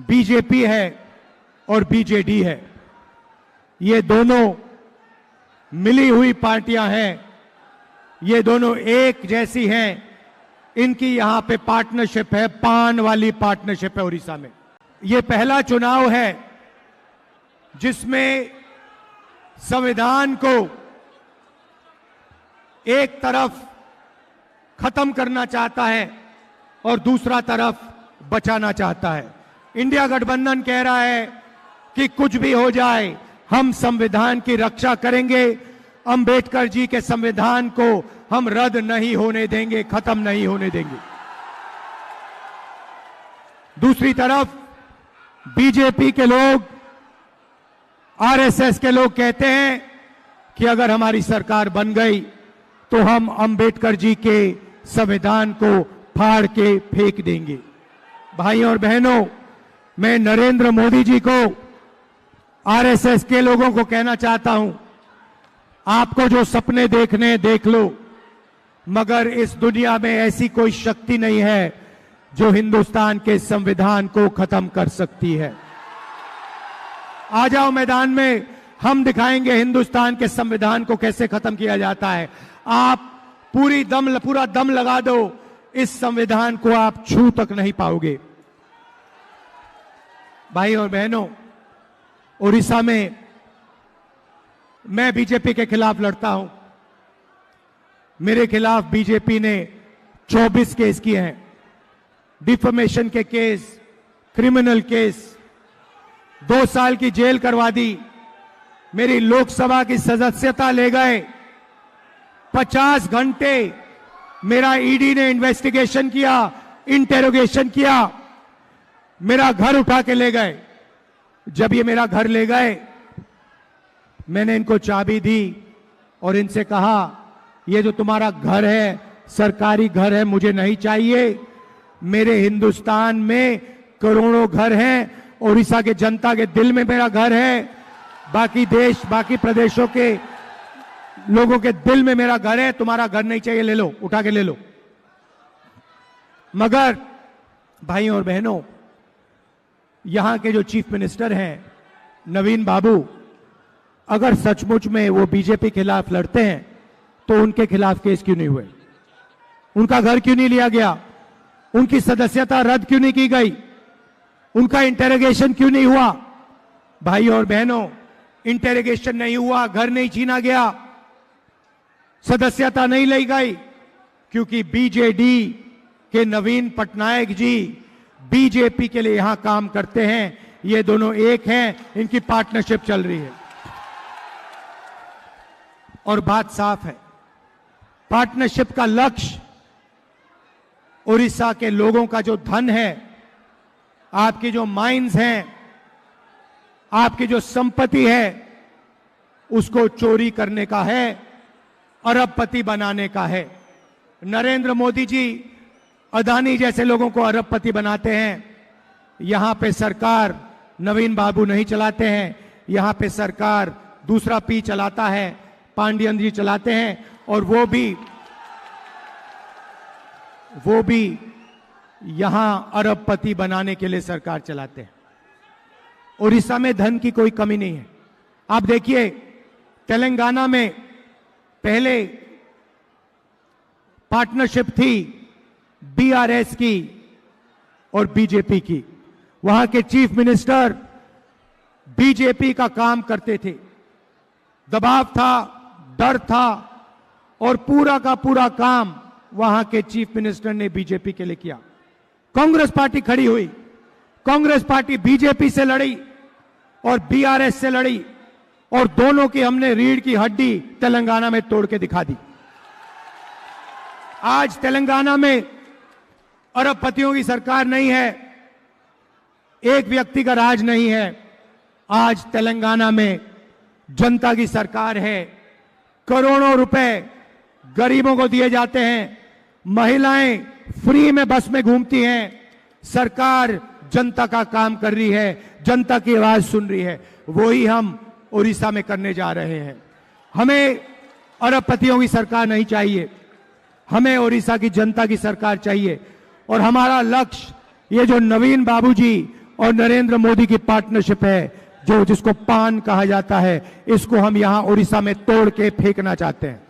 BJP है और BJD है। ये दोनों मिली हुई पार्टियां हैं, ये दोनों एक जैसी हैं। इनकी यहां पे पार्टनरशिप है, पान वाली पार्टनरशिप है उड़ीसा में। ये पहला चुनाव है जिसमें संविधान को एक तरफ खत्म करना चाहता है और दूसरा तरफ बचाना चाहता है। इंडिया गठबंधन कह रहा है कि कुछ भी हो जाए हम संविधान की रक्षा करेंगे, अंबेडकर जी के संविधान को हम रद्द नहीं होने देंगे, खत्म नहीं होने देंगे। दूसरी तरफ बीजेपी के लोग, आरएसएस के लोग कहते हैं कि अगर हमारी सरकार बन गई तो हम अंबेडकर जी के संविधान को फाड़ के फेंक देंगे। भाइयों और बहनों, मैं नरेंद्र मोदी जी को, आरएसएस के लोगों को कहना चाहता हूं, आपको जो सपने देखने देख लो, मगर इस दुनिया में ऐसी कोई शक्ति नहीं है जो हिंदुस्तान के संविधान को खत्म कर सकती है। आ जाओ मैदान में, हम दिखाएंगे हिंदुस्तान के संविधान को कैसे खत्म किया जाता है। आप पूरा दम लगा दो, इस संविधान को आप छू तक नहीं पाओगे। भाई और बहनों, उड़ीसा में मैं बीजेपी के खिलाफ लड़ता हूं। मेरे खिलाफ बीजेपी ने 24 केस किए हैं, डिफेमेशन के केस, क्रिमिनल केस, 2 साल की जेल करवा दी, मेरी लोकसभा की सदस्यता ले गए, 50 घंटे मेरा ईडी ने इन्वेस्टिगेशन किया, इंटेरोगेशन किया, मेरा घर उठा के ले गए। जब ये मेरा घर ले गए, मैंने इनको चाबी दी और इनसे कहा, ये जो तुम्हारा घर है सरकारी घर है, मुझे नहीं चाहिए। मेरे हिंदुस्तान में करोड़ों घर हैं, उड़ीसा के जनता के दिल में मेरा घर है, बाकी देश, बाकी प्रदेशों के लोगों के दिल में मेरा घर है। तुम्हारा घर नहीं चाहिए, ले लो, उठा के ले लो। मगर भाइयों और बहनों, यहां के जो चीफ मिनिस्टर हैं नवीन बाबू, अगर सचमुच में वो बीजेपी के खिलाफ लड़ते हैं तो उनके खिलाफ केस क्यों नहीं हुए? उनका घर क्यों नहीं लिया गया? उनकी सदस्यता रद्द क्यों नहीं की गई? उनका इंटेरोगेशन क्यों नहीं हुआ? भाइयों और बहनों, इंटेरोगेशन नहीं हुआ, घर नहीं छीना गया, सदस्यता नहीं ली गई, क्योंकि बीजेडी के नवीन पटनायक जी बीजेपी के लिए यहां काम करते हैं। ये दोनों एक हैं, इनकी पार्टनरशिप चल रही है। और बात साफ है, पार्टनरशिप का लक्ष्य उड़ीसा के लोगों का जो धन है, आपकी जो माइंस हैं, आपकी जो संपत्ति है, उसको चोरी करने का है, अरबपति बनाने का है। नरेंद्र मोदी जी अदानी जैसे लोगों को अरबपति बनाते हैं। यहां पे सरकार नवीन बाबू नहीं चलाते हैं, यहां पे सरकार दूसरा पी चलाता है, पांडियन जी चलाते हैं, और वो भी यहां अरबपति बनाने के लिए सरकार चलाते हैं। उड़ीसा में धन की कोई कमी नहीं है। आप देखिए, तेलंगाना में पहले पार्टनरशिप थी बीआरएस की और बीजेपी की। वहां के चीफ मिनिस्टर बीजेपी का काम करते थे, दबाव था, डर था, और पूरा का पूरा काम वहां के चीफ मिनिस्टर ने बीजेपी के लिए किया। कांग्रेस पार्टी खड़ी हुई, कांग्रेस पार्टी बीजेपी से लड़ी और बीआरएस से लड़ी, और दोनों की हमने रीढ़ की हड्डी तेलंगाना में तोड़ के दिखा दी। आज तेलंगाना में अरबपतियों की सरकार नहीं है, एक व्यक्ति का राज नहीं है। आज तेलंगाना में जनता की सरकार है। करोड़ों रुपए गरीबों को दिए जाते हैं, महिलाएं फ्री में बस में घूमती हैं। सरकार जनता का काम कर रही है, जनता की आवाज सुन रही है। वही हम उड़ीसा में करने जा रहे हैं। हमें अरबपतियों की सरकार नहीं चाहिए, हमें उड़ीसा की जनता की सरकार चाहिए। और हमारा लक्ष्य, ये जो नवीन बाबूजी और नरेंद्र मोदी की पार्टनरशिप है, जो जिसको पान कहा जाता है, इसको हम यहां उड़ीसा में तोड़ के फेंकना चाहते हैं।